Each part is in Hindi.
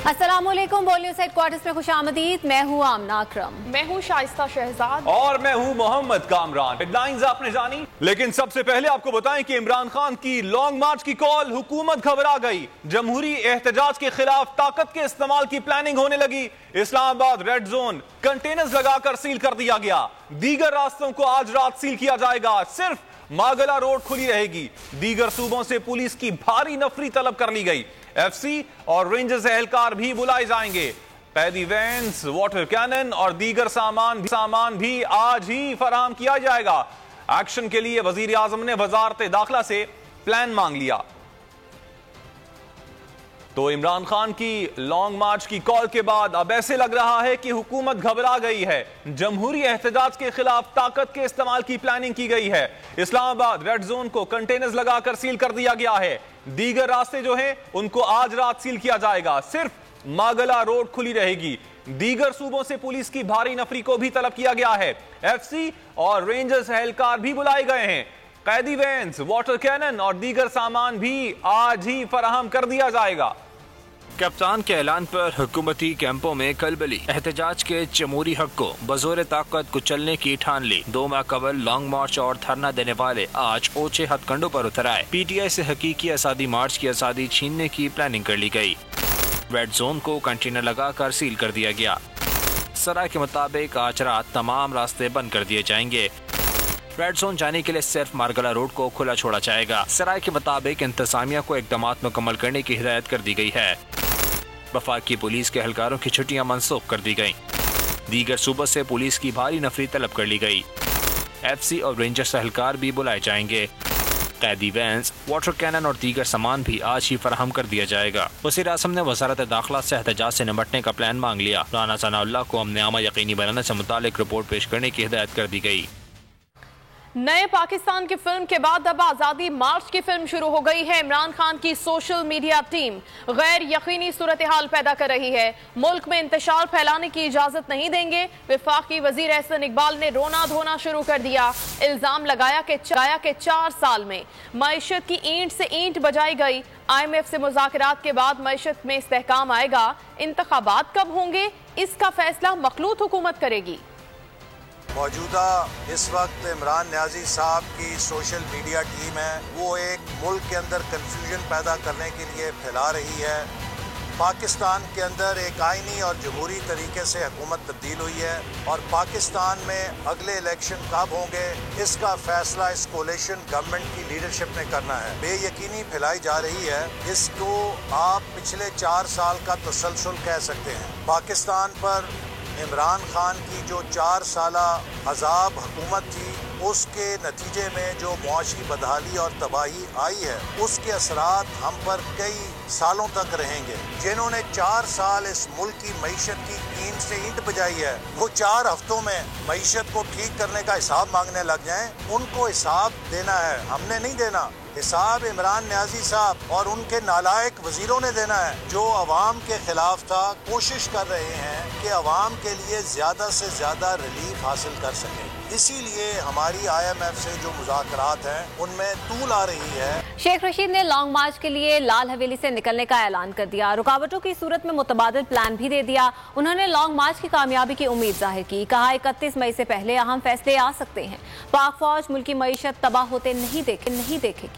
अस्सलामुअलैकुम, बोल न्यूज़ हेडक्वार्टर्स में खुशामदीद। मैं हूँ आमना अकरम। मैं हूँ शाइस्ता शहजाद और मैं हूँ मोहम्मद कामरान। हेडलाइंस आपने जानी, लेकिन सबसे पहले आपको बताएं कि इमरान खान की लॉन्ग मार्च की कॉल, हुकूमत घबरा गई। जमहूरी एहतजाज के खिलाफ ताकत के इस्तेमाल की प्लानिंग होने लगी। इस्लामाबाद रेड जोन कंटेनर्स लगाकर सील कर दिया गया। दीगर रास्तों को आज रात सील किया जाएगा। सिर्फ मागला रोड खुली रहेगी। दीगर सूबों से पुलिस की भारी नफरी तलब कर ली गई। एफसी और रेंजर्स एहलकार भी बुलाए जाएंगे। कैदी वैन्स, वाटर कैनन और दीगर सामान भी आज ही फराहम किया जाएगा। एक्शन के लिए वजीर आजम ने वजारत दाखिला से प्लान मांग लिया। तो इमरान खान की लॉन्ग मार्च की कॉल के बाद अब ऐसे लग रहा है कि हुकूमत घबरा गई है। जमहूरी एहतजाज के खिलाफ ताकत के इस्तेमाल की प्लानिंग की गई है। इस्लामाबाद रेड जोन को कंटेनर्स लगाकर सील कर दिया गया है। दीगर रास्ते जो हैं उनको आज रात सील किया जाएगा। सिर्फ मागला रोड खुली रहेगी। दीगर सूबों से पुलिस की भारी नफरी को भी तलब किया गया है। एफसी और रेंजर्स एहलकार भी बुलाए गए हैं। कैदी वैन्स, वाटर कैनन और दीगर सामान भी आज ही फराहम कर दिया जाएगा। कप्तान के ऐलान पर हुकूमती कैंपों में कलबली। एहतजाज के जमहूरी हक को बजोर ताकत कुचलने की ठान ली। 2 माह कबल लॉन्ग मार्च और धरना देने वाले आज ऊंचे हथकंडों पर उतर आए। पीटीआई से हकीकी आजादी मार्च की आजादी छीनने की प्लानिंग कर ली गई। रेड जोन को कंटेनर लगाकर सील कर दिया गया। सराय के मुताबिक आज रात तमाम रास्ते बंद कर दिए जाएंगे। रेड जोन जाने के लिए सिर्फ मारगला रोड को खुला छोड़ा जाएगा। सराय के मुताबिक इंतजामिया को इकदामात मुकम्मल करने की हिदायत कर दी गई है। वफाकी पुलिस के एहलकारों की छुट्टियां मनसूख कर दी गईं। दीगर सूबों से पुलिस की भारी नफरी तलब कर ली गई। एफसी और रेंजर्स एहलकार भी बुलाए जाएंगे। कैदी वैन्स, वाटर कैनन और दीगर सामान भी आज ही फराहम कर दिया जाएगा। वज़ीर आज़म ने वज़ारत दाखिला से एहतजाज से निपटने का प्लान मांग लिया। राना सनाउल्लाह को अमन आमा यकीनी बनाने से मुतालिक रिपोर्ट पेश करने की हिदायत कर दी गई। नए पाकिस्तान की फिल्म के बाद अब आजादी मार्च की फिल्म शुरू हो गई है। इमरान खान की सोशल मीडिया टीम गैर यकीनी सूरत हाल पैदा कर रही है। मुल्क में इंतशार फैलाने की इजाजत नहीं देंगे। वफाकी वजीर एहसन इकबाल ने रोना धोना शुरू कर दिया। इल्जाम लगाया कि 4 साल में मईशत की ईंट से ईंट बजाई गई। IMF से मुज़ाकरात के बाद मईशत में इस्तेहकाम आएगा। इंतखाबात कब होंगे, इसका फैसला मखलूत हुकूमत करेगी। मौजूदा इस वक्त इमरान न्याजी साहब की सोशल मीडिया टीम है, वो एक मुल्क के अंदर कंफ्यूजन पैदा करने के लिए फैला रही है। पाकिस्तान के अंदर एक आइनी और जमहूरी तरीके से हुकूमत तब्दील हुई है और पाकिस्तान में अगले इलेक्शन कब होंगे इसका फैसला इस कोलिशन गवर्नमेंट की लीडरशिप ने करना है। बेयकीनी फैलाई जा रही है, इसको आप पिछले 4 साल का तसलसल कह सकते हैं। पाकिस्तान पर इमरान खान की जो 4 साला अजाब हुकूमत थी, उसके नतीजे में जो मुआशी बदहाली और तबाही आई है, उसके असरात हम पर कई सालों तक रहेंगे। जिन्होंने 4 साल इस मुल्क की मईशत की ईंट से ईंट बजाई है, वो 4 हफ्तों में मईशत को ठीक करने का हिसाब मांगने लग जाएं। उनको हिसाब देना है, हमने नहीं देना। हिसाब इमरान न्याजी साहब और उनके नालायक वजीरों ने देना है, जो अवाम के खिलाफ था। कोशिश कर रहे हैं कि अवाम के लिए ज्यादा से ज्यादा रिलीफ हासिल कर सकें। इसीलिए हमारी IMF से जो मुज़ाकरात हैं उनमें तूल आ रही है। शेख रशीद ने लॉन्ग मार्च के लिए लाल हवेली से निकलने का ऐलान कर दिया। रुकावटों की सूरत में मुतबादिल प्लान भी दे दिया। उन्होंने लॉन्ग मार्च की कामयाबी की उम्मीद जाहिर की। कहा 31 मई से पहले अहम फैसले आ सकते हैं। पाक फौज मुल्की मईशत तबाह होते नहीं देखेगी।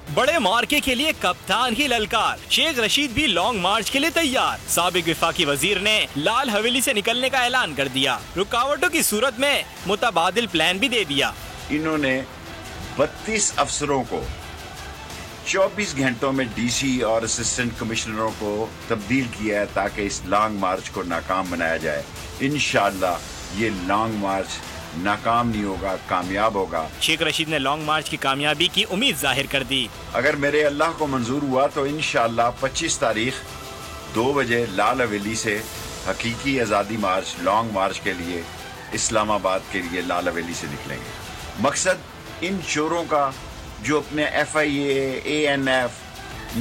बड़े मार्के के लिए कप्तान ही ललकार। शेख रशीद भी लॉन्ग मार्च के लिए तैयार। साबिक वफाकी वजीर ने लाल हवेली से निकलने का ऐलान कर दिया। रुकावटों की सूरत में मुतबादिल प्लान भी दे दिया। इन्होंने 32 अफसरों को 24 घंटों में DC और असिस्टेंट कमिश्नरों को तब्दील किया है ताकि इस लॉन्ग मार्च को नाकाम बनाया जाए। इंशाअल्लाह ये लॉन्ग मार्च नाकाम नहीं होगा, कामयाब होगा। शेख रशीद ने लॉन्ग मार्च की कामयाबी की उम्मीद जाहिर कर दी। अगर मेरे अल्लाह को मंजूर हुआ तो इंशाअल्लाह 25 तारीख 2 बजे लाल हवेली से हकीकी आज़ादी मार्च लॉन्ग मार्च के लिए इस्लामाबाद के लिए लाल हवेली से निकलेंगे। मकसद इन चोरों का जो अपने FIA, ANF,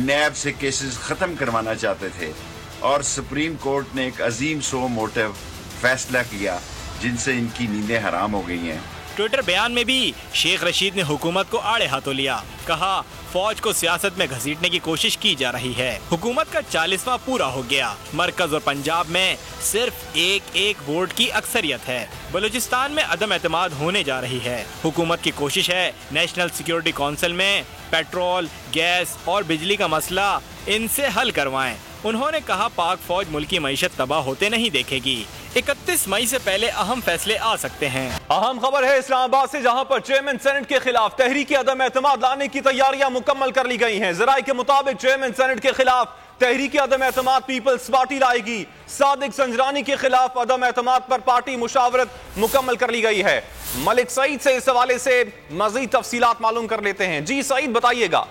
NAB से केसेस ख़त्म करवाना चाहते थे, और सुप्रीम कोर्ट ने एक अजीम सो मोटिव फैसला किया जिनसे इनकी नींदें हराम हो गई हैं, ट्विटर बयान में भी शेख रशीद ने हुकूमत को आड़े हाथों लिया। कहा, फौज को सियासत में घसीटने की कोशिश की जा रही है। हुकूमत का 40वां पूरा हो गया। मरकज और पंजाब में सिर्फ एक वोट की अक्सरियत है। बलूचिस्तान में अदम एतमाद होने जा रही है। हुकूमत की कोशिश है नेशनल सिक्योरिटी काउंसिल में पेट्रोल, गैस और बिजली का मसला इनसे हल करवाएं। उन्होंने कहा, पाक फौज मुल्की मईशत तबाह होते नहीं देखेगी। 31 मई से पहले अहम फैसले आ सकते हैं। अहम खबर है इस्लामाबाद से, जहां पर चेयरमैन सेनेट के खिलाफ तहरीक अदम एतमाद लाने की तैयारियां मुकम्मल कर ली गई हैं। जराए के मुताबिक चेयरमैन सेनेट के खिलाफ तहरीक अदम एतमाद पीपल्स पार्टी लाएगी। सादिक संजरानी के खिलाफ अदम एतमाद पर पार्टी मुशावरत मुकम्मल कर ली गई है। मलिक सईद से इस हवाले से मजीद तफसीलात मालूम कर लेते हैं। जी सईद, बताइएगा।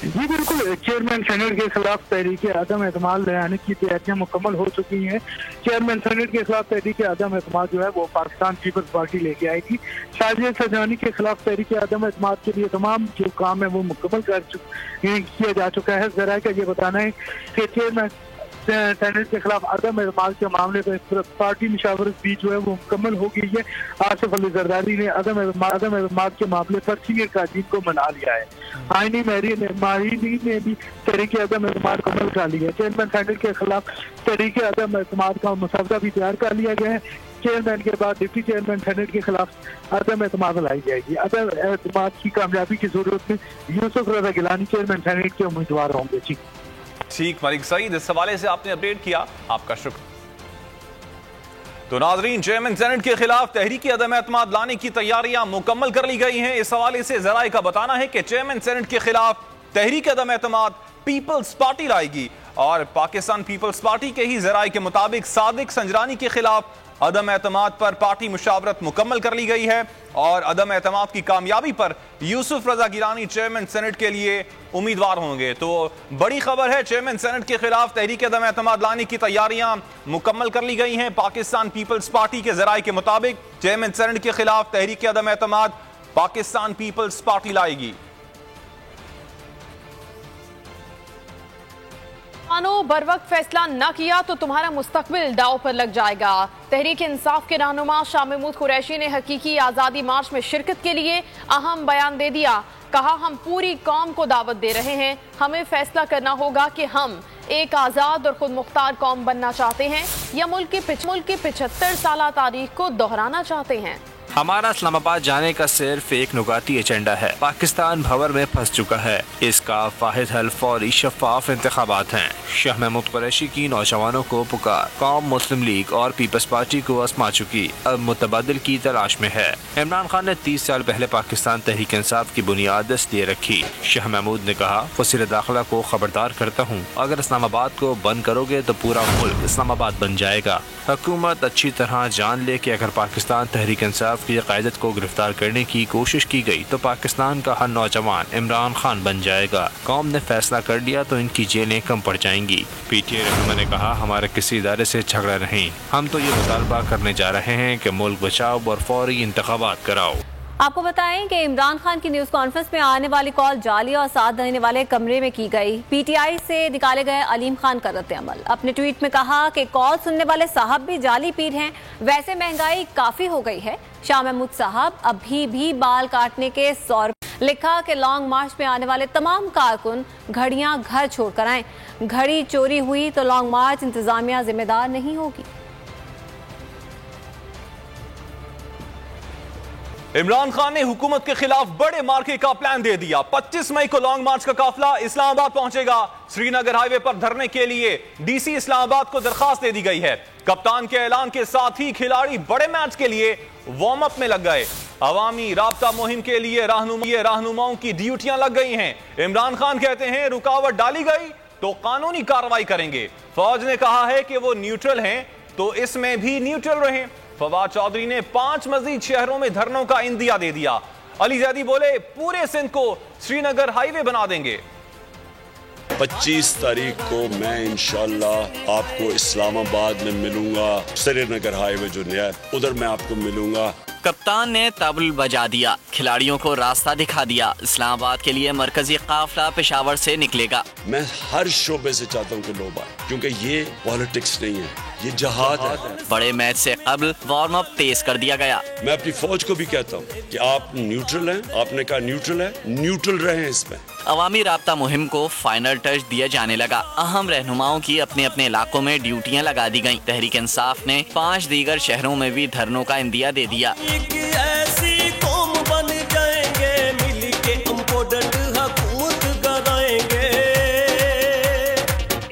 जी बिल्कुल, चेयरमैन सेनेट के खिलाफ तहरीक अदम एतमाद लाने की तैयारियां मुकम्मल हो चुकी हैं। चेयरमैन सेनेट के खिलाफ तहरीक अदम एतमाद जो है वो पाकिस्तान पीपल्स पार्टी लेके आएगी। साजिद सजानी के खिलाफ तहरीक अदम एतमाद के लिए तमाम जो काम है वो मुकम्मल किया जा चुका है। जरा का ये बताना है कि चेयरमैन सेनेट के खिलाफ अदम एतमाद के मामले पर पार्टी मुशावरत भी जो है वो मुकम्मल हो गई है। आसिफ अली जरदारी ने अदम एतमाद के मामले पर सीनियर काजीन को मना लिया है। आईनी माहिरीन ने भी तहरीक अदम एतमाद को उठा लिया। चेयरमैन सेनेट के खिलाफ तहरीक अदम एतमाद का मसौदा भी तैयार कर लिया गया है। चेयरमैन के बाद डिप्टी चेयरमैन सेनेट के खिलाफ अदम एतमाद लाई जाएगी। अदम एतमाद की कामयाबी की जरूरत में यूसुफ रजा गिलानी चेयरमैन सेनेट के उम्मीदवार होंगे। जी ठीक, मलिक सईद, इस हवाले से आपने अपडेट किया, आपका शुक्र। तो नाजरीन, चेयरमैन सेनेट के खिलाफ तहरीक अदम एतमाद लाने की तैयारियां मुकम्मल कर ली गई हैं। इस हवाले से जराए का बताना है कि चेयरमैन सेनेट के खिलाफ तहरीक अदम एतमाद पीपल्स पार्टी लाएगी और पाकिस्तान पीपल्स पार्टी के ही जराए के मुताबिक सादिक संजरानी के खिलाफ अदम एतमाद पर पार्टी मुशावरत मुकम्मल कर ली गई है और अदम एतमाद की कामयाबी पर यूसुफ रजा गिलानी चेयरमैन सेनेट के लिए उम्मीदवार होंगे। तो बड़ी खबर है, चेयरमैन सेनेट के खिलाफ तहरीक अदम एतमाद लाने की तैयारियां मुकम्मल कर ली गई हैं। पाकिस्तान पीपल्स पार्टी के जराए के मुताबिक चेयरमैन सेनेट के खिलाफ तहरीक अदम एतमाद पाकिस्तान पीपल्स पार्टी लाएगी। मानो बर वक्त फैसला न किया तो तुम्हारा मुस्तकबिल दाव पर लग जाएगा। तहरीक इंसाफ के रहनुमा शाह महमूद कुरैशी ने हकीकी आज़ादी मार्च में शिरकत के लिए अहम बयान दे दिया। कहा, हम पूरी कौम को दावत दे रहे हैं। हमें फैसला करना होगा कि हम एक आज़ाद और खुद मुख्तार कौम बनना चाहते हैं या मुल्क की 75 साल तारीख को दोहराना चाहते हैं। हमारा इस्लामाबाद जाने का सिर्फ एक नुकाती एजेंडा है। पाकिस्तान भंवर में फंस चुका है। इसका वाहिद हल फौरी शफाफ इंतखाबात हैं। शाह महमूद कुरैशी की नौजवानों को पुकार कौम मुस्लिम लीग और पीपल्स पार्टी को आजमा चुकी, अब मुतबादिल की तलाश में है। इमरान खान ने 30 साल पहले पाकिस्तान तहरीक इंसाफ की बुनियाद इसलिए रखी। शाह महमूद ने कहा, वज़ीर दाखिला को खबरदार करता हूँ, अगर इस्लामाबाद को बंद करोगे तो पूरा मुल्क इस्लामाबाद बन जाएगा। हुकूमत अच्छी तरह जान ले कि अगर पाकिस्तान तहरीक इंसाफ की क़यादत को गिरफ्तार करने की कोशिश की गई तो पाकिस्तान का हर नौजवान इमरान खान बन जाएगा। कौम ने फैसला कर लिया तो इनकी जेलें कम पड़ जाएंगी। PTA रहनुमा ने कहा, हमारे किसी इदारे से झगड़ा नहीं, हम तो ये मुतालबा करने जा रहे हैं कि मुल्क बचाओ और फौरी इंतखाबात कराओ। आपको बताएं कि इमरान खान की न्यूज कॉन्फ्रेंस में आने वाली कॉल जाली और साथ देने वाले कमरे में की गई। PTI से निकाले गए अलीम खान का रद्द-ए-अमल। अपने ट्वीट में कहा कि कॉल सुनने वाले साहब भी जाली पीर हैं, वैसे महंगाई काफी हो गई है। शाह महमूद साहब अभी भी बाल काटने के 100 रुपये। लिखा कि लॉन्ग मार्च में आने वाले तमाम कारकुन घड़ियां घर छोड़कर आएं। घड़ी चोरी हुई तो लॉन्ग मार्च इंतजामिया जिम्मेदार नहीं होगी। इमरान खान ने हुकूमत के खिलाफ बड़े मार्के का प्लान दे दिया। 25 मई को लॉन्ग मार्च का काफिला इस्लामाबाद पहुंचेगा। श्रीनगर हाईवे पर धरने के लिए DC इस्लामाबाद को दरखास्त दे दी गई है। कप्तान के ऐलान के साथ ही खिलाड़ी बड़े मैच के लिए वार्म अप में लग गए। अवामी राब्ता मुहिम के लिए रहनुमाओं की ड्यूटियां लग गई हैं। इमरान खान कहते हैं, रुकावट डाली गई तो कानूनी कार्रवाई करेंगे। फौज ने कहा है कि वो न्यूट्रल हैं, तो इसमें भी न्यूट्रल रहें। फवाद चौधरी ने 5 मजीद शहरों में धरनों का इंदिया दे दिया। अली जैदी बोले, पूरे सिंध को श्रीनगर हाईवे बना देंगे। 25 तारीख को मैं इंशाल्लाह आपको इस्लामाबाद में मिलूंगा। श्रीनगर हाईवे जो नया उधर मैं आपको मिलूंगा। कप्तान ने तबल बजा दिया, खिलाड़ियों को रास्ता दिखा दिया। इस्लामाबाद के लिए मरकजी काफिला पेशावर से निकलेगा। मैं हर शोबे से चाहता हूँ कि लोग आए, क्योंकि ये पॉलिटिक्स नहीं है, ये जहाद है। बड़े मैच से कबल वार्म अप तेज कर दिया गया। मैं अपनी फौज को भी कहता हूँ कि आप न्यूट्रल हैं, आपने कहा न्यूट्रल है, न्यूट्रल रहें इसमें। अवामी राब्ता मुहिम को फाइनल टच दिया जाने लगा। अहम रहनुमाओं की अपने अपने इलाकों में ड्यूटियां लगा दी गयी। तहरीक इंसाफ ने 5 दीगर शहरों में भी धरनों का इंदिया दे दिया। ऐसी कौम बन जाएंगे, मिलके इम्पोर्टेंट हुकूमत कराएंगे।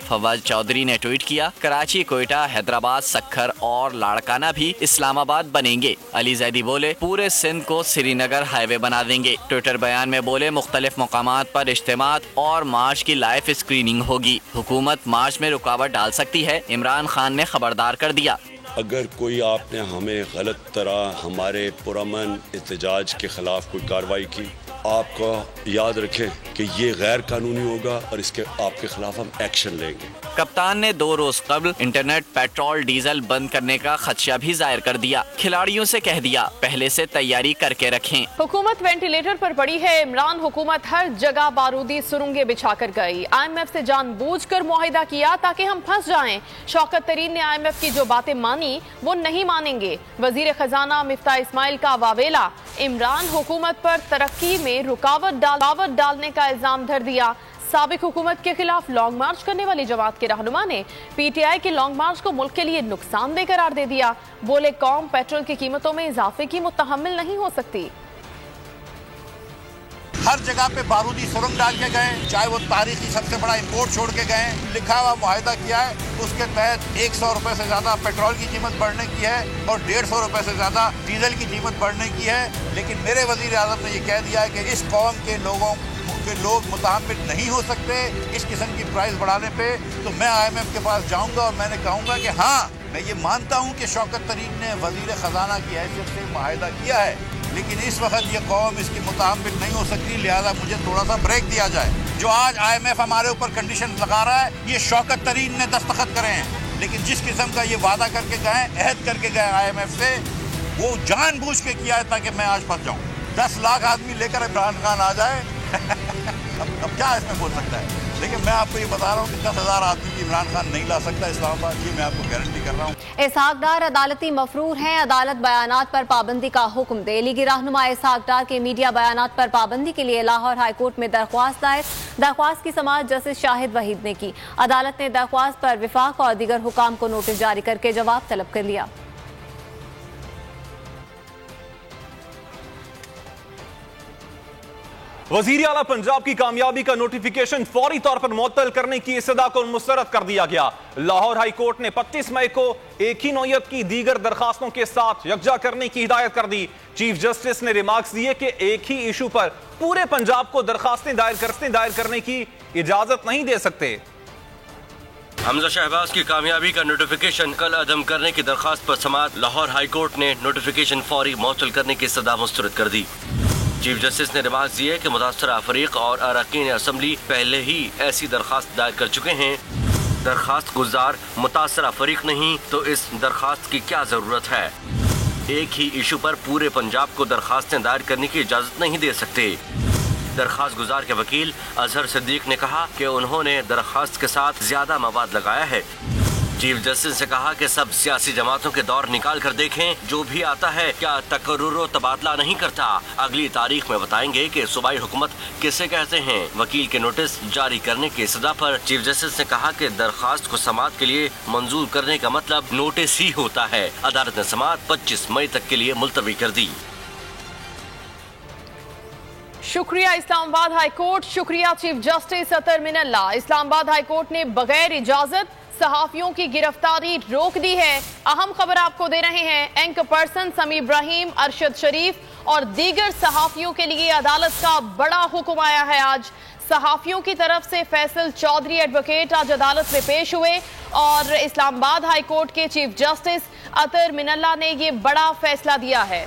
फवाद चौधरी ने ट्वीट किया, कराची, कोयटा, हैदराबाद, सक्खर और लाड़काना भी इस्लामाबाद बनेंगे। अली जैदी बोले, पूरे सिंध को श्रीनगर हाईवे बना देंगे। ट्विटर बयान में बोले, मुख्तलिफ मकामात पर इज्तिमात और मार्च की लाइव स्क्रीनिंग होगी। हुकूमत मार्च में रुकावट डाल सकती है, इमरान खान ने खबरदार कर दिया। अगर कोई आपने हमें गलत तरह हमारे पुरअमन एहतजाज के खिलाफ कोई कार्रवाई की, आपको याद रखें कि ये गैर कानूनी होगा और इसके आपके खिलाफ हम एक्शन लेंगे। कप्तान ने 2 रोज कबल इंटरनेट, पेट्रोल, डीजल बंद करने का खदशा भी जाहिर कर दिया। खिलाड़ियों से कह दिया, पहले से तैयारी करके रखें। हुकूमत वेंटिलेटर पर पड़ी है। इमरान हुकूमत हर जगह बारूदी सुरंगे बिछा कर गई। IMF से जानबूझकर मुआहिदा किया ताकि हम फंस जाएं। शौकत तरीन ने IMF की जो बातें मानी वो नहीं मानेंगे। वजीर खजाना मिफ्ताह इस्माइल का वावेला, इमरान हुकूमत पर तरक्की में रुकावट डालने का इल्जाम धर दिया। साबिक हुकूमत के खिलाफ लॉन्ग मार्च करने वाली जमात के रहनुमा ने PTI के लॉन्ग मार्च को मुल्क के लिए नुकसानदेह करार दे दिया। बोले, कौम पेट्रोल की कीमतों में इजाफे की मुतहम्मिल नहीं हो सकती। हर जगह पे बारूदी सुरंग डाल के गए, चाहे वो तारीखी सबसे बड़ा इंपोर्ट छोड़ के गए। लिखा हुआ मुआहिदा किया है, उसके तहत 100 रुपए से ज्यादा पेट्रोल की कीमत बढ़ने की है और 150 रुपए से ज्यादा डीजल की कीमत बढ़ने की है। लेकिन मेरे वजीर आज़म ने ये कह दिया है कि इस कौम के लोग मुतहम्मिल नहीं हो सकते इस किस्म की प्राइस बढ़ाने पे। तो मैं IMF के पास जाऊंगा और मैंने कहूंगा कि हाँ, मैं ये मानता हूं कि शौकत तरीन ने वजीर खजाना की हैसियत से मुआहिदा किया है, लेकिन इस वक्त ये कौम इसकी मुतहम्मिल नहीं हो सकती, लिहाजा मुझे थोड़ा सा ब्रेक दिया जाए। जो आज IMF हमारे ऊपर कंडीशन लगा रहा है, ये शौकत तरीन ने दस्तखत करे हैं। लेकिन जिस किस्म का ये वादा करके गए, अहद करके गए IMF से, वो जानबूझ के किया है ताकि मैं आज फंस जाऊँ। 10 लाख आदमी लेकर इमरान खान आ जाए अब क्या इसमें बोल सकता है। लेकिन मैं आपको ये बता रहा हूँ कि 10,000 आदमी भी इमरान खान नहीं ला सकता इस्लामाबाद, ये मैं आपको गारंटी कर रहा हूँ। इसहाक डार अदालती मफरूर हैं। अदालत बयानात पर पाबंदी का हुक्म दे। लीगी रहनुमा इसहाक डार के मीडिया बयानात पर पाबंदी के लिए लाहौर हाई कोर्ट में दरख्वास्त दायर। दरख्वास्त की समाअत जस्टिस शाहिद वहीद ने की। अदालत ने दरख्वास्त पर विफाक और दीगर हुकाम को नोटिस जारी करके जवाब तलब कर लिया। वजीर आला पंजाब की कामयाबी का नोटिफिकेशन फौरी तौर पर मुअत्तल करने की इस्तदा को मुस्तरद कर दिया गया। लाहौर हाई कोर्ट ने 25 मई को एक ही नौयत की दीगर दरखास्तों के साथ यकजा करने की हिदायत कर दी। चीफ जस्टिस ने रिमार्क्स दिए कि एक ही इशू पर पूरे पंजाब को दरखास्तें दायर करने की इजाजत नहीं दे सकते। हमजा शहबाज की कामयाबी का नोटिफिकेशन कल अदम करने की दरखास्त पर समाअत लाहौर हाई कोर्ट ने नोटिफिकेशन फौरी मुअत्तल करने की इस्तदा मुस्तरद कर दी। चीफ जस्टिस ने रिमार्क दिए कि मुतासरा फरीक और अरकान असम्बली पहले ही ऐसी दरखास्त दायर कर चुके हैं। दरखास्त गुजार मुतासरा फरीक नहीं तो इस दरखास्त की क्या जरूरत है। एक ही इशू पर पूरे पंजाब को दरखास्तें दायर करने की इजाजत नहीं दे सकते। दरखास्त गुजार के वकील अजहर सिद्दीक ने कहा कि उन्होंने दरखास्त के साथ ज्यादा मवाद लगाया है। चीफ जस्टिस ने कहा कि सब सियासी जमातों के दौर निकाल कर देखें, जो भी आता है क्या तकर्रुर तबादला नहीं करता। अगली तारीख में बताएंगे कि सूबाई हुकूमत किसे कहते हैं। वकील के नोटिस जारी करने की सजा पर चीफ जस्टिस ने कहा कि दरखास्त को समाअत के लिए मंजूर करने का मतलब नोटिस ही होता है। अदालत ने समाअत 25 मई तक के लिए मुलतवी कर दी। शुक्रिया इस्लामाबाद हाई कोर्ट, शुक्रिया चीफ जस्टिस अतर मिनल्ला। इस्लामाबाद हाई कोर्ट ने बगैर इजाजत सहाफियों की गिरफ्तारी रोक दी है। अहम खबर आपको दे रहे हैं। एंकर पर्सन समी इब्राहिम, अरशद शरीफ और दीगर सहाफियों के लिए अदालत का बड़ा हुक्म आया है। आज सहाफियों की तरफ से फैसल चौधरी एडवोकेट आज अदालत में पेश हुए और इस्लामाबाद हाई कोर्ट के चीफ जस्टिस अतर मिनल्ला ने ये बड़ा फैसला दिया है।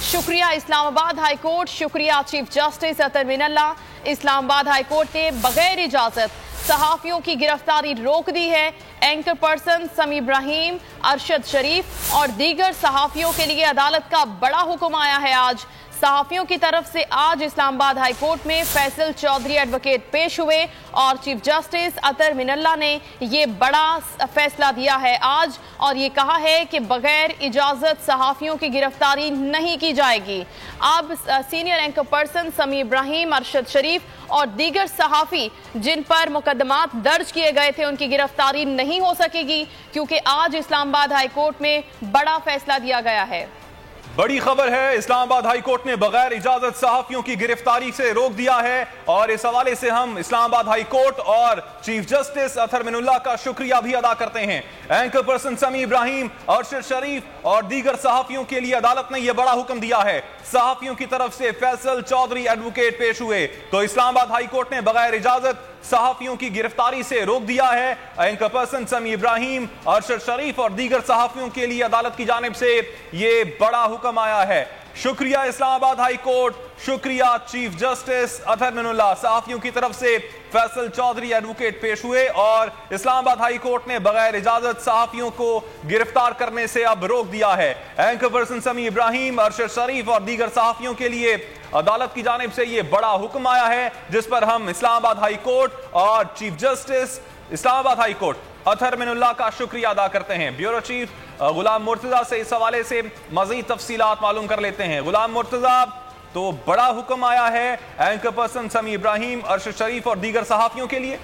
शुक्रिया इस्लामाबाद हाई कोर्ट, शुक्रिया चीफ जस्टिस अतर मिनल्ला। इस्लामाबाद हाई कोर्ट ने बगैर इजाजत सहाफियों की गिरफ्तारी रोक दी है। एंकर पर्सन समी इब्राहिम, अरशद शरीफ और दीगर सहाफियों के लिए अदालत का बड़ा हुक्म आया है। आज सहाफियों की तरफ से आज इस्लामाबाद हाई कोर्ट में फैसल चौधरी एडवोकेट पेश हुए और चीफ जस्टिस अतर मिनल्ला ने ये बड़ा फैसला दिया है आज, और ये कहा है कि बगैर इजाजत सहाफियों की गिरफ्तारी नहीं की जाएगी। अब सीनियर एंकर पर्सन समी इब्राहिम, अरशद शरीफ और दीगर सहाफी जिन पर मुकदमात दर्ज किए गए थे उनकी गिरफ्तारी नहीं हो सकेगी, क्योंकि आज इस्लामाबाद हाई कोर्ट में बड़ा फैसला दिया गया है। बड़ी खबर है, इस्लामाबाद हाई कोर्ट ने बगैर इजाजत सहाफियों की गिरफ्तारी से रोक दिया है और इस हवाले से हम इस्लामाबाद हाई कोर्ट और चीफ जस्टिस अतर मिनुल्लाह का शुक्रिया भी अदा करते हैं। एंकर पर्सन समी इब्राहिम, अरशद शरीफ और दीगर सहाफियों के लिए अदालत ने यह बड़ा हुक्म दिया है। सहाफियों की तरफ से फैसल चौधरी एडवोकेट पेश हुए तो इस्लामाबाद हाई कोर्ट ने बगैर इजाजत सहाफियों की गिरफ्तारी से रोक दिया है। एंकर पर्सन समी इब्राहिम, अरशद शरीफ और दीगर सहाफियों के लिए अदालत की जानिब से यह बड़ा हुक्म आया है। शुक्रिया इस्लामाबाद हाई कोर्ट, शुक्रिया चीफ जस्टिस अतर मिनुल्लाह। सहाफियों की तरफ से फैसल चौधरी एडवोकेट पेश हुए और इस्लामाबाद हाई कोर्ट ने बगैर इजाजत सहाफियों को गिरफ्तार करने से अब रोक दिया है। एंकर पर्सन समी इब्राहिम, अरशद शरीफ और दीगर सहाफियों के लिए अदालत की जानिब से यह बड़ा हुक्म आया है, जिस पर हम इस्लामाबाद हाई कोर्ट और chief justice Islamabad high court Athar Minallah का शुक्रिया अदा करते हैं। ब्यूरो चीफ गुलाम मुर्तजा से इस हवाले से मजीद तफसीलात मालूम कर लेते हैं। गुलाम मुर्तजा, तो बड़ा हुक्म आया है एंकर पर्सन समी इब्राहिम, अरशद शरीफ और दीगर सहाफियों के लिए।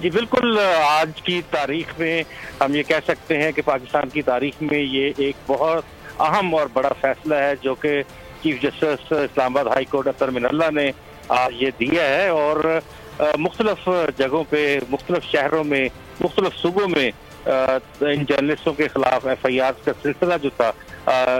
जी बिल्कुल, आज की तारीख में हम ये कह सकते हैं कि पाकिस्तान की तारीख में ये एक बहुत अहम और बड़ा फैसला है जो कि chief justice Islamabad high court Athar Minallah ने आज ये दिया है। और मुख्तलिफ जगहों पे, मुख्तलिफ शहरों में, मुख्तलिफ सूबों में इन जर्नलिस्टों के खिलाफ FIR का सिलसिला जो था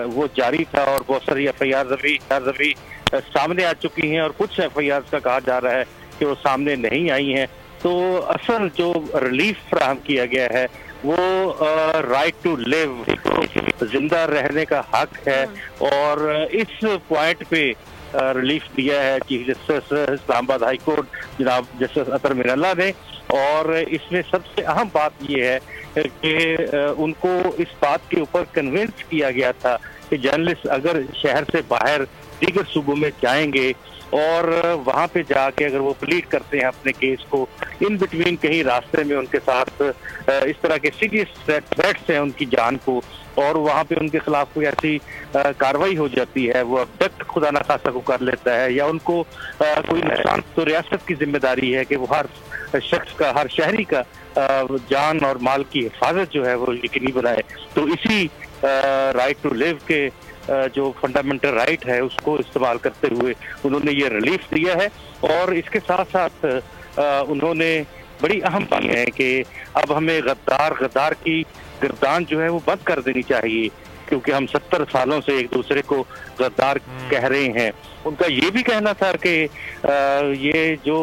वो जारी था और बहुत सारी FIR अभी सामने आ चुकी हैं और कुछ FIR का कहा जा रहा है कि वो सामने नहीं आई हैं। तो असल जो रिलीफ फराहम किया गया है वो राइट टू लिव, जिंदा रहने का हक है, और इस पॉइंट पे रिलीफ दिया है chief justice Islamabad high court जनाब जस्टिस अतर मिनल्लाह ने। और इसमें सबसे अहम बात यह है कि उनको इस बात के ऊपर कन्विंस किया गया था कि जर्नलिस्ट अगर शहर से बाहर दीगर सूबों में जाएंगे और वहां पे जाके अगर वो प्लीड करते हैं अपने केस को, इन बिटवीन कहीं रास्ते में उनके साथ इस तरह के सीरियस थ्रेट्स हैं उनकी जान को, और वहां पे उनके खिलाफ कोई ऐसी कार्रवाई हो जाती है, वो अब्डक्ट खुदा न खासा को कर लेता है या उनको कोई नुकसान, तो रियासत की जिम्मेदारी है कि वो हर शख्स का, हर शहरी का जान और माल की हिफाजत जो है वो यकीनी बनाए। तो इसी राइट टू लिव के जो फंडामेंटल राइट है उसको इस्तेमाल करते हुए उन्होंने ये रिलीफ दिया है। और इसके साथ साथ उन्होंने बड़ी अहम बात है कि अब हमें गद्दार की गिरदान जो है वो बंद कर देनी चाहिए, क्योंकि हम 70 सालों से एक दूसरे को गद्दार कह रहे हैं। उनका ये भी कहना था कि ये जो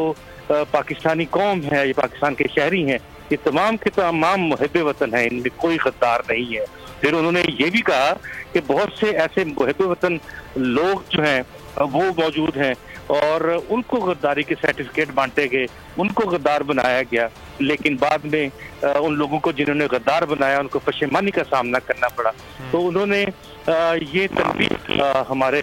पाकिस्तानी कौम है, ये पाकिस्तान के शहरी हैं, ये तमाम के तमाम मुहिब वतन है, इनमें कोई गद्दार नहीं है। फिर उन्होंने ये भी कहा कि बहुत से ऐसे मुहिब वतन लोग जो हैं वो मौजूद हैं और उनको गद्दारी के सर्टिफिकेट बांटे गए, उनको गद्दार बनाया गया, लेकिन बाद में उन लोगों को जिन्होंने गद्दार बनाया उनको पशेमानी का सामना करना पड़ा। तो उन्होंने ये तनबीह हमारे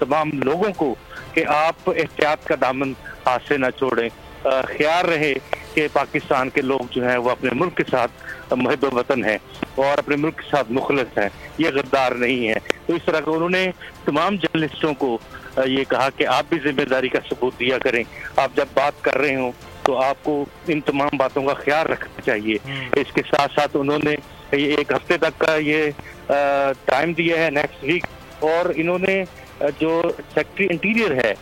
तमाम लोगों को कि आप एहतियात का दामन हाथ से न छोड़ें, ख्याल रहे कि पाकिस्तान के लोग जो हैं वो अपने मुल्क के साथ मुहिब वतन हैं और अपने मुल्क के साथ मुखलिस हैं, ये गद्दार नहीं है। तो इस तरह का उन्होंने तमाम जर्नलिस्टों को ये कहा कि आप भी जिम्मेदारी का सबूत दिया करें, आप जब बात कर रहे हो तो आपको इन तमाम बातों का ख्याल रखना चाहिए। इसके साथ साथ उन्होंने ये 1 हफ्ते तक का ये टाइम दिया है, नेक्स्ट वीक, और इन्होंने जो सेक्रेटरी इंटीरियर है,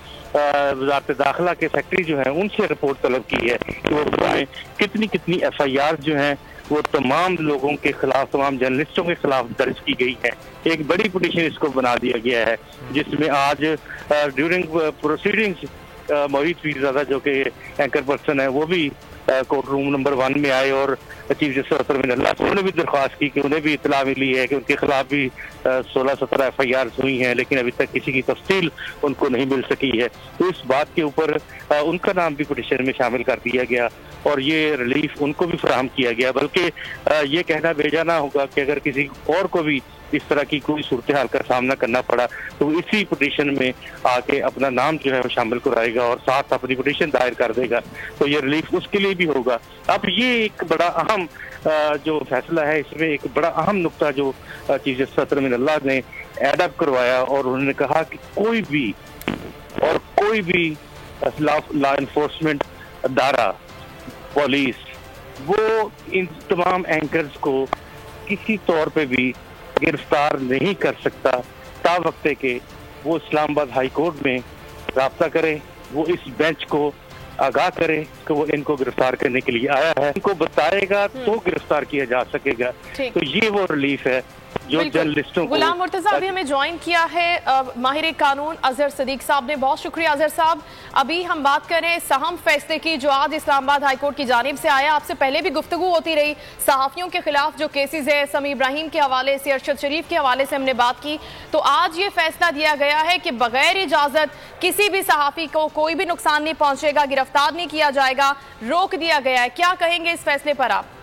वजारत दाखिला के सेक्रेटरी जो हैं, उनसे रिपोर्ट तलब की है कि वो बताएं कितनी FIR जो हैं वो तमाम लोगों के खिलाफ, तमाम जर्नलिस्टों के खिलाफ दर्ज की गई है। एक बड़ी पिटीशन इसको बना दिया गया है, जिसमें आज ड्यूरिंग प्रोसीडिंग्स मोहित पीरजादा जो कि एंकर पर्सन है वो भी कोर्ट रूम नंबर 1 में आए और चीफ जस्टिस अतर मिनल्लाह से उन्होंने भी दरख्वास्त की कि उन्हें भी इतला मिली है कि उनके खिलाफ भी 16-17 FIR हुई हैं, लेकिन अभी तक किसी की तफसील उनको नहीं मिल सकी है। तो इस बात के ऊपर उनका नाम भी पिटीशन में शामिल कर दिया गया और ये रिलीफ उनको भी फराहम किया गया। बल्कि ये कहना बेजा ना होगा कि अगर किसी और को भी इस तरह की कोई सूरत हाल का सामना करना पड़ा तो इसी पिटीशन में आके अपना नाम जो है वो शामिल कराएगा और साथ अपनी पिटीशन दायर कर देगा, तो ये रिलीफ उसके लिए भी होगा। अब ये एक बड़ा अहम जो फैसला है, इसमें एक बड़ा अहम नुक्ता जो चीफ जस्टिस अतर अमीनुल्लाह ने एडअप करवाया और उन्होंने कहा कि कोई भी लॉ इन्फोर्समेंट अदारा, पुलिस, वो इन तमाम एंकर्स को किसी तौर पे भी गिरफ्तार नहीं कर सकता तावक्ते के वो इस्लामाबाद हाई कोर्ट में राब्ता करे, वो इस बेंच को आगाह करे कि वो इनको गिरफ्तार करने के लिए आया है, इनको बताएगा तो गिरफ्तार किया जा सकेगा। तो ये वो रिलीफ है जो जर्नलिस्टों को। गुलाम मुर्तजा अभी हमें ज्वाइन किया है माहिर कानून अजहर सदीक साहब ने, बहुत शुक्रिया अजहर साहब। अभी हम बात करें सहम फैसले की जो आज इस्लामाबाद हाईकोर्ट की जानिब से आया, आपसे पहले भी गुफ्तगू होती रही सहाफियों के खिलाफ जो केसेस है, समी इब्राहिम के हवाले से, अरशद शरीफ के हवाले से हमने बात की, तो आज ये फैसला दिया गया है कि बगैर इजाजत किसी भी सहाफी को कोई भी नुकसान नहीं पहुंचेगा, गिरफ्तार नहीं किया जाएगा, रोक दिया गया है। क्या कहेंगे इस फैसले पर आप?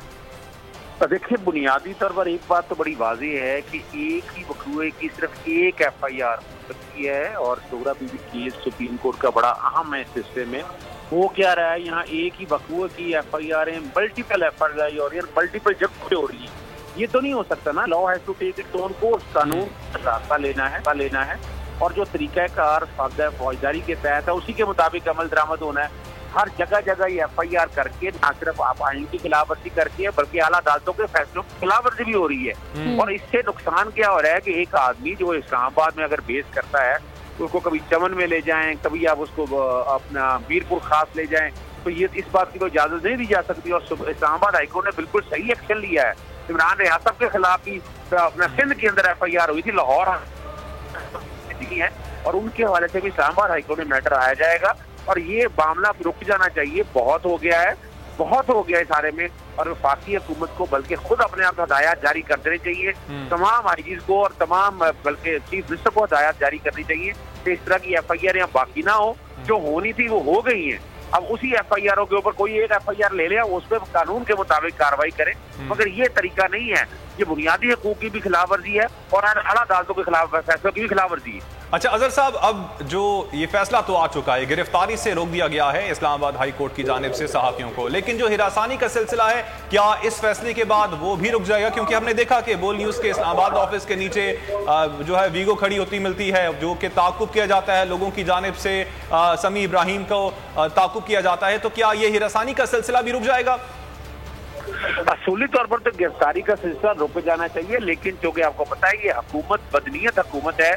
देखिए, बुनियादी तौर पर एक बात तो बड़ी वाज़ेह है कि एक ही वक़्वे की सिर्फ एक FIR हो सकती है और जोहरा बीबी केस सुप्रीम कोर्ट का बड़ा अहम है इस सिलसिले में। वो क्या रहा है, यहाँ एक ही वक़्वे की FIR है, मल्टीपल FIR हो रही है, मल्टीपल जगह पे हो रही है। ये तो नहीं हो सकता ना, law has to take its own course, कानून रास्ता लेना है और जो तरीक़ाकार फौजदारी के तहत है उसी के मुताबिक अमल दरामद होना है। हर जगह ये FIR करके ना सिर्फ आप आइन की खिलाफ वर्जी करके है बल्कि आला अदालतों के फैसलों की खिलाफ वर्जी भी हो रही है। और इससे नुकसान क्या हो रहा है कि एक आदमी जो इस्लामाबाद में अगर बेस करता है उसको कभी चमन में ले जाएं, कभी आप उसको अपना मीरपुर खास ले जाएं, तो ये इस बात की कोई इजाजत नहीं दी जा सकती। और इस्लामाबाद हाईकोर्ट ने बिल्कुल सही एक्शन लिया है। इमरान रियासत के खिलाफ भी अपना सिंध के अंदर FIR हुई थी, लाहौर है, और उनके हवाले से भी इस्लामाबाद हाईकोर्ट में मैटर आया जाएगा और ये मामला रुक जाना चाहिए। बहुत हो गया है इस बारे में, और वफाकी हुकूमत को बल्कि खुद अपने आप हदायत जारी कर देनी चाहिए, तमाम IGs को और तमाम बल्कि चीफ मिनिस्टर को हदायत जारी करनी चाहिए कि इस तरह की FIR यहाँ बाकी ना हो। जो होनी थी वो हो गई है, अब उसी FIR के ऊपर कोई एक FIR ले ले, उस पर कानून के मुताबिक कार्रवाई करे, मगर ये तरीका नहीं है। ये बुनियादी हकूक की भी खिलाफ वर्जी है और आला अदालतों के खिलाफ फैसलों की भी खिलाफ वर्जी है। अच्छा अजहर साहब, अब जो ये फैसला तो आ चुका है, गिरफ्तारी से रोक दिया गया है इस्लामाबाद हाई कोर्ट की जानिब से सहाफियों को, लेकिन जो हिरासानी का सिलसिला है क्या इस फैसले के बाद वो भी रुक जाएगा? क्योंकि हमने देखा कि बोल न्यूज़ के इस्लामाबाद ऑफिस के नीचे जो है वीगो खड़ी होती मिलती है, जो कि ताक़ुब किया जाता है लोगों की जानिब से, समी इब्राहिम को ताक़ुब किया जाता है, तो क्या ये हिरासानी का सिलसिला भी रुक जाएगा? असूली तौर पर तो गिरफ्तारी का सिलसिला रुक जाना चाहिए, लेकिन चूंकि आपको पता है ये हुकूमत बदनीयत हुकूमत है,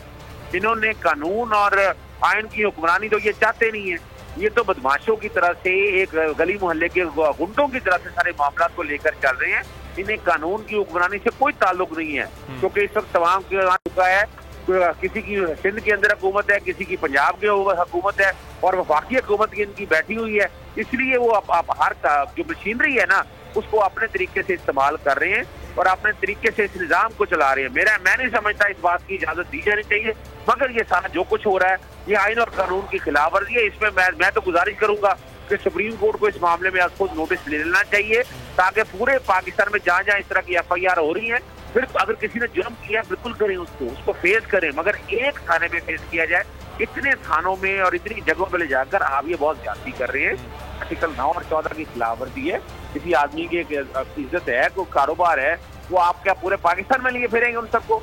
इन्होंने कानून और आइन की हुक्मरानी तो ये चाहते नहीं है। ये तो बदमाशों की तरह से, एक गली मोहल्ले के गुंडों की तरह से सारे मामला को लेकर चल रहे हैं। इन्हें कानून की हुक्मरानी से कोई ताल्लुक नहीं है, क्योंकि इस वक्त तमाम चुका है। किसी की सिंध के अंदर हुकूमत है, किसी की पंजाब के हुकूमत है और वफाकी हुकूमत इनकी बैठी हुई है, इसलिए वो आप हर जो मशीनरी है ना उसको अपने तरीके से इस्तेमाल कर रहे हैं और अपने तरीके से इस निजाम को चला रहे हैं। मैं नहीं समझता इस बात की इजाजत दी जानी चाहिए, मगर ये सारा जो कुछ हो रहा है ये आइन और कानून की खिलाफ वर्जी है। इसमें मैं तो गुजारिश करूंगा कि सुप्रीम कोर्ट को इस मामले में खुद नोटिस ले लेना चाहिए, ताकि पूरे पाकिस्तान में जहाँ जहाँ इस तरह की FIR हो रही है, फिर अगर किसी ने जुर्म किया बिल्कुल करें, उसको फेस करें, मगर एक थाने में फेस किया जाए। इतने थानों में और इतनी जगहों पर ले जाकर आप ये बहुत ज्यादती कर रहे हैं। आर्टिकल 9 और 14 की खिलाफ वर्जी है। किसी आदमी की इज्जत है, कोई कारोबार है, वो आप क्या पूरे पाकिस्तान में लिए फिरेंगे उन सबको?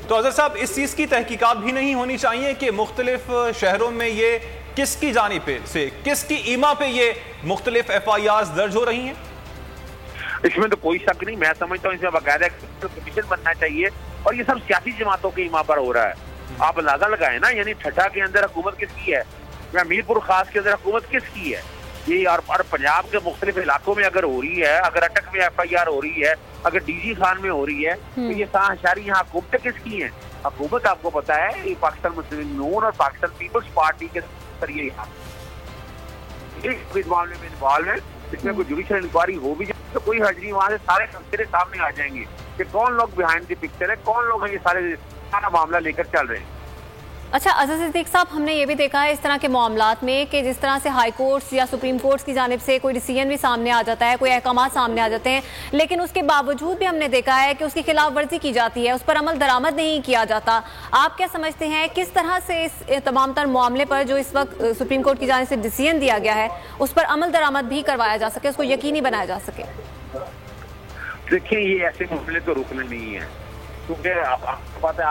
तो अजहर साहब, इस चीज की तहकीकात भी नहीं होनी चाहिए कि मुख्तलिफ शहरों में ये किसकी जानिब से, किसकी ईमा पे ये मुख्तलिफ FIRs दर्ज हो रही हैं? इसमें तो कोई शक नहीं, मैं समझता हूँ इसमें बाकायदा कमीशन बनना चाहिए और ये सब सियासी जमातों की ईमा पर हो रहा है। आप अंदाजा लगाए ना, यानी ठट्ठा के अंदर हुकूमत किसकी है, या मीरपुर खास के अंदर हुकूमत किसकी है, ये और पंजाब के मुख्तलिफ इलाकों में अगर हो रही है, अगर अटक में FIR हो रही है, अगर DG खान में हो रही है, तो ये सारी यहाँ हुकूमतें किसकी हैं? हुकूमत आपको पता है ये पाकिस्तान मुस्लिम नून और पाकिस्तान पीपल्स पार्टी के जरिए इस मामले में इन्वॉल्व है। इसमें कोई जुडिशियल इंक्वायरी हो भी जाए तो कोई हर्ज नहीं, वहां से सारे खतरे सामने आ जाएंगे कि कौन लोग बिहाइंड द पिक्चर है, कौन लोग ये सारा मामला लेकर चल रहे हैं। अच्छा अज़ीज़ सिद्दीक साहब, हमने ये भी देखा है इस तरह के मामलात में कि जिस तरह से हाई कोर्ट्स या सुप्रीम कोर्ट्स की जानिब से कोई डिसीजन भी सामने आ जाता है, कोई अहकाम सामने आ जाते हैं, लेकिन उसके बावजूद भी हमने देखा है कि उसकी खिलाफ वर्जी की जाती है, उस पर अमल दरामद नहीं किया जाता। आप क्या समझते हैं किस तरह से इस तमाम तर मामले पर जो इस वक्त सुप्रीम कोर्ट की जानिब से डिसीजन दिया गया है उस पर अमल दरामद भी करवाया जा सके, उसको यकीनी बनाया जा सके? देखिए, ये ऐसे मामले तो रुकने नहीं है, क्योंकि आपको पता है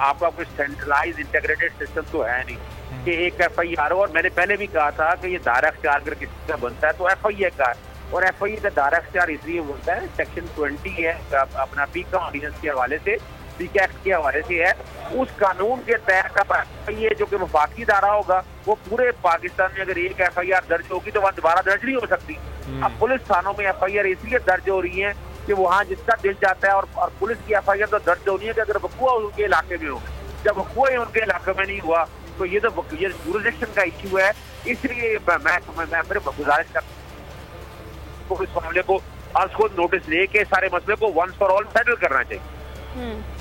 आपका कोई सेंट्रलाइज इंटीग्रेटेड सिस्टम तो है नहीं कि एक FIR हो। और मैंने पहले भी कहा था कि ये दायरा इख्तियार अगर किसी का बनता है तो FIA का है, और FIA का दायरा इख्तियार इसलिए बनता है, सेक्शन 20 है अपना पीका ऑर्डिनेंस के हवाले से, पीका एक्ट के हवाले से है। उस कानून के तहत FIA जो कि वफाकी दायरा होगा, वो पूरे पाकिस्तान में अगर एक FIR दर्ज होगी तो वह दोबारा दर्ज नहीं हो सकती। अब पुलिस थानों में FIR इसलिए दर्ज हो रही है कि वहाँ जिसका दिल चाहता है, और पुलिस की FIR तो दर्ज होनी है कि अगर वकूआ उनके इलाके में हो, जब वकूआ उनके इलाके में नहीं हुआ तो ये जुरिसडिक्शन का इश्यू है। इसलिए मैं फिर गुजारिश करता हूँ इस मामले को आज खुद नोटिस लेके सारे मसले को वंस फॉर ऑल सेटल करना चाहिए।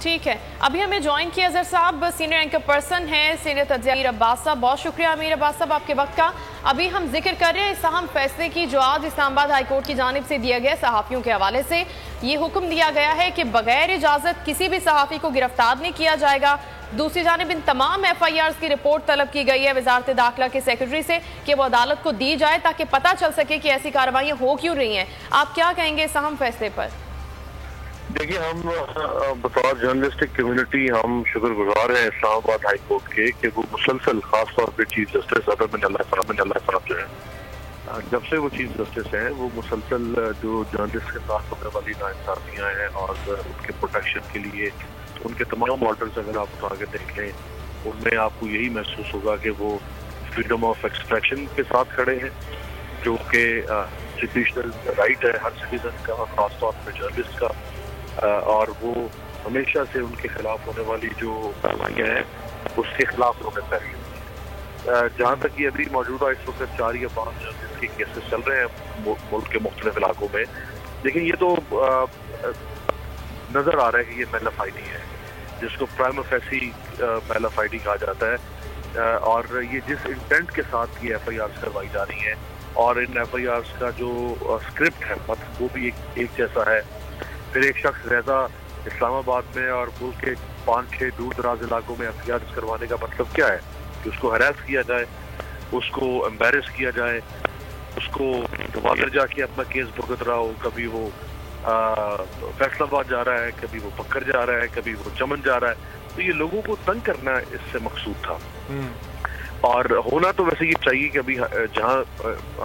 ठीक है, अभी हमें ज्वाइन किया अजहर साहब, सीनियर एंकर पर्सन है, सीनियर तज्ज़िया अमीर अब्बास साहब। बहुत शुक्रिया अमीर अब्बास साहब आपके वक्त का। अभी हम जिक्र कर रहे हैं इस अहम फैसले की जो आज इस्लामाबाद हाई कोर्ट की जानिब से दिया गया। सहाफ़ियों के हवाले से ये हुक्म दिया गया है कि बगैर इजाज़त किसी भी सहाफ़ी को गिरफ्तार नहीं किया जाएगा। दूसरी जानिब इन तमाम FIRs की रिपोर्ट तलब की गई है वजारत दाखिला के सेक्रेटरी से कि वो अदालत को दी जाए ताकि पता चल सके कि ऐसी कार्रवाइयाँ हो क्यों रही हैं। आप क्या कहेंगे इस अहम फैसले पर? देखिए, हम बतौर जर्नलिस्टिक कम्युनिटी हम शुक्रगुजार हैं इस्लामाबाद हाई कोर्ट के कि वो मुसलसल खास तौर पे चीफ जस्टिस अदर जो है, जब से वो चीफ जस्टिस हैं, वो मुसलसल जो जर्नलिस्ट के साथ होने वाली नाइंसाफियाँ हैं और उनके प्रोटेक्शन के लिए उनके तमाम ऑर्डर्स अगर आप उठा के देख लें, उनमें आपको यही महसूस होगा कि वो फ्रीडम ऑफ एक्सप्रेशन के साथ खड़े हैं, जो कि कॉन्स्टिट्यूशनल राइट है हर सिटीजन का, खास तौर पर जर्नलिस्ट का। और वो हमेशा से उनके खिलाफ होने वाली जो कार्रवाइयाँ हैं उसके खिलाफ उन्होंने पहले जहाँ तक ये अभी मौजूदा इस वक्त 4 या 5 जर्नलिस्ट के केसेस चल रहे हैं मुल्क के मुख्तलिफ इलाकों में, लेकिन ये तो नज़र आ रहा है कि ये मेलाफाइडी है, जिसको प्राइमा फेसी मेलाफाइडी कहा जाता है। और ये जिस इंटेंट के साथ ये FIRs करवाई जा रही हैं और इन FIRs का जो स्क्रिप्ट है मतलब वो भी एक जैसा है। फिर एक शख्स रहता इस्लामाबाद में और मुल्क के 5-6 दूर दराज इलाकों में FIRs करवाने का मतलब क्या है कि उसको हरास किया जाए, उसको एम्बेरस किया जाए, उसको दोबारा जाके अपना केस भुगत रहा हो। कभी वो फैसलाबाद जा रहा है, कभी वो पक्कर जा रहा है, कभी वो चमन जा रहा है। तो ये लोगों को तंग करना इससे मकसूद था। और होना तो वैसे ये चाहिए कि अभी जहाँ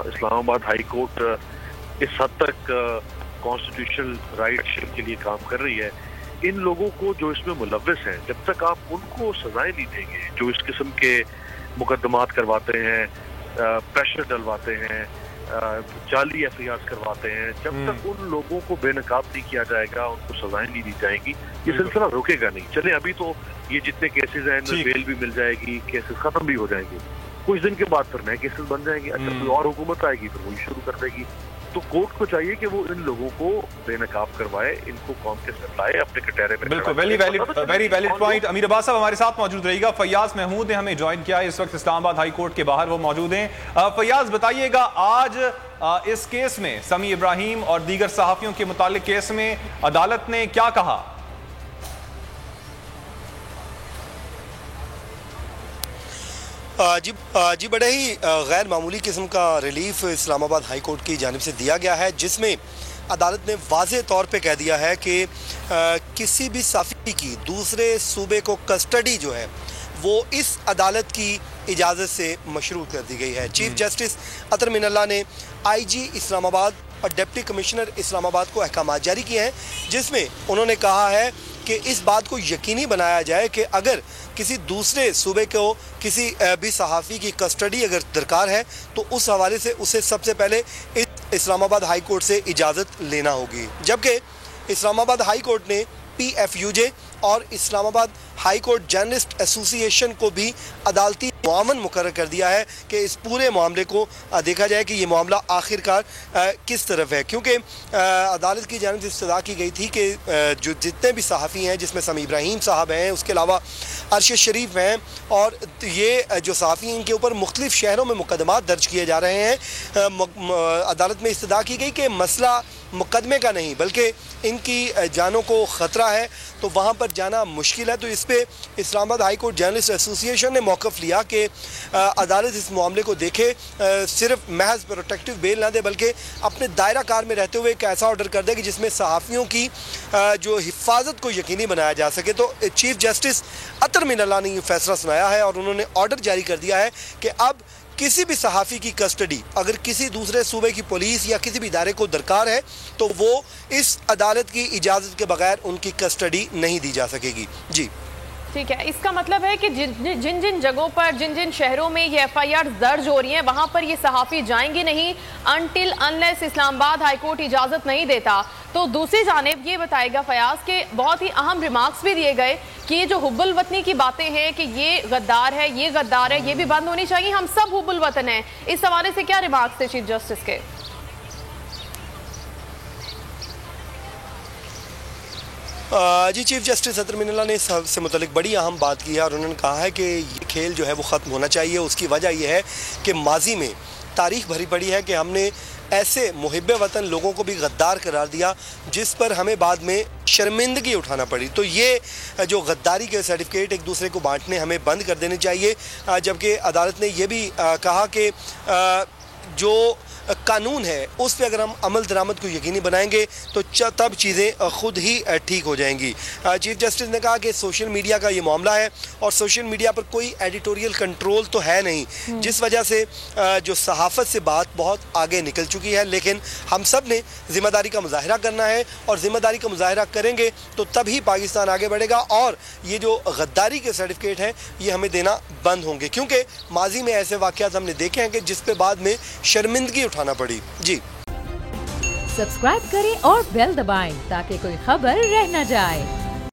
इस्लामाबाद हाई कोर्ट इस हद तक कॉन्स्टिट्यूशनल राइट के लिए काम कर रही है, इन लोगों को जो इसमें मुलव्विस हैं, जब तक आप उनको सजाएं नहीं देंगे, जो इस किस्म के मुकदमात करवाते हैं, प्रेशर डलवाते हैं, जाली FIRs करवाते हैं, जब तक उन लोगों को बेनकाब नहीं किया जाएगा, उनको सजाएं नहीं दी जाएंगी, ये सिलसिला रुकेगा नहीं। चले अभी तो ये जितने केसेस हैं इनमें बेल भी मिल जाएगी, केसेस खत्म भी हो जाएंगे, कुछ दिन के बाद फिर नए केसेस बन जाएंगे। अच्छा, कोई और हुकूमत आएगी फिर वही शुरू कर देगी। तो कोर्ट को चाहिए कि वो इन लोगों को बेनकाब करवाए, इनको कौम के साथ लाए, अपने कटहरे में। बिल्कुल, वेरी वैलिड पॉइंट। अमीर अब्बास साहब हमारे साथ मौजूद रहेगा। फैयाज महमूद ने हमें ज्वाइन किया है, इस वक्त इस्लामाबाद हाई कोर्ट के बाहर वो मौजूद हैं। फैयाज, बताइएगा आज इस केस में समी इब्राहिम और दीगर सहाफियों के मुतालिक केस में अदालत ने क्या कहा? जी बड़े ही गैर मामूली किस्म का रिलीफ इस्लामाबाद हाई कोर्ट की जानिब से दिया गया है, जिसमें अदालत ने वाज़े तौर पे कह दिया है कि किसी भी सफ़ी की दूसरे सूबे को कस्टडी जो है वो इस अदालत की इजाज़त से मशरूत कर दी गई है। चीफ जस्टिस अतर मिनल्ला ने IG इस्लामाबाद और डिप्टी कमिश्नर इस्लामाबाद को अहकाम जारी किए हैं, जिसमें उन्होंने कहा है कि इस बात को यकीनी बनाया जाए कि अगर किसी दूसरे सूबे को किसी भी सहाफ़ी की कस्टडी अगर दरकार है तो उस हवाले से उसे सबसे पहले इस्लामाबाद हाई कोर्ट से इजाज़त लेना होगी। जबकि इस्लामाबाद हाई कोर्ट ने PFUJ और Islamabad high court journalist association को भी अदालती मुआवन मुकर्रर कर दिया है कि इस पूरे मामले को देखा जाए कि ये मामला आखिरकार किस तरफ है, क्योंकि अदालत की जानिब से इस्तदा की गई थी कि जो जितने भी सहाफ़ी हैं, जिसमें समी इब्राहिम साहब हैं, उसके अलावा अरशद शरीफ हैं, और ये जो सहाफ़ी हैं इनके ऊपर मुख्तलिफ शहरों में मुकदमात दर्ज किए जा रहे हैं। अदालत में इस्तदा की गई कि मसला मुकदमे का नहीं बल्कि इनकी जानों को ख़तरा है, तो वहाँ पर जाना मुश्किल है। तो इस पर Islamabad high court journalist association ने मौक़िफ़ लिया कि अदालत इस मामले को देखे, सिर्फ महज प्रोटेक्टिव बेल ना दे बल्कि अपने दायरा कार में रहते हुए एक ऐसा ऑर्डर कर दे कि जिसमें सहाफ़ियों की जो हिफाजत को यकीनी बनाया जा सके। तो चीफ जस्टिस अतर मिनल्लाह ने ये फैसला सुनाया है और उन्होंने ऑर्डर जारी कर दिया है कि अब किसी भी सहाफ़ी की कस्टडी अगर किसी दूसरे सूबे की पुलिस या किसी भी इदारे को दरकार है तो वो इस अदालत की इजाज़त के बगैर उनकी कस्टडी नहीं दी जा सकेगी। जी ठीक है, इसका मतलब है कि जिन जिन जगहों पर, जिन जिन शहरों में ये FIR दर्ज हो रही हैं, वहां पर ये सहाफ़ी जाएंगे नहीं अनटिल अनलेस इस्लामाबाद हाईकोर्ट इजाज़त नहीं देता। तो दूसरी जानिब ये बताएगा फयाज के बहुत ही अहम रिमार्क्स भी दिए गए कि ये जो हुब्बुल वतनी की बातें हैं कि ये गद्दार है, ये गद्दार है, ये भी बंद होनी चाहिए, हम सब हुब्बुल वतन हैं। इस हवाले से क्या रिमार्क्स थे चीफ जस्टिस के? जी चीफ जस्टिस अतर मिनल्लाह ने इससे मुतल्लिक बड़ी अहम बात की है और उन्होंने कहा है कि ये खेल जो है वो ख़त्म होना चाहिए। उसकी वजह यह है कि माजी में तारीख भरी पड़ी है कि हमने ऐसे मुहिब्बे वतन लोगों को भी गद्दार करार दिया जिस पर हमें बाद में शर्मिंदगी उठाना पड़ी। तो ये जो गद्दारी के सर्टिफिकेट एक दूसरे को बांटने हमें बंद कर देने चाहिए। जबकि अदालत ने यह भी कहा कि जो कानून है उस पर अगर हम अमल दरामद को यकीनी बनाएंगे तो तब चीज़ें खुद ही ठीक हो जाएंगी। चीफ जस्टिस ने कहा कि सोशल मीडिया का ये मामला है और सोशल मीडिया पर कोई एडिटोरियल कंट्रोल तो है नहीं, जिस वजह से जो सहाफ़त से बात बहुत आगे निकल चुकी है। लेकिन हम सब ने ज़िम्मेदारी का मुजाहरा करना है और ज़िम्मेदारी का मुजाहरा करेंगे तो तभी पाकिस्तान आगे बढ़ेगा और ये जो गद्दारी के सर्टिफिकेट हैं ये हमें देना बंद होंगे, क्योंकि माजी में ऐसे वाक़यात हमने देखे हैं कि जिस पे बाद में शर्मिंदगी उठाना पड़ी। जी सब्सक्राइब करें और बेल दबाएं ताकि कोई खबर रह न जाए।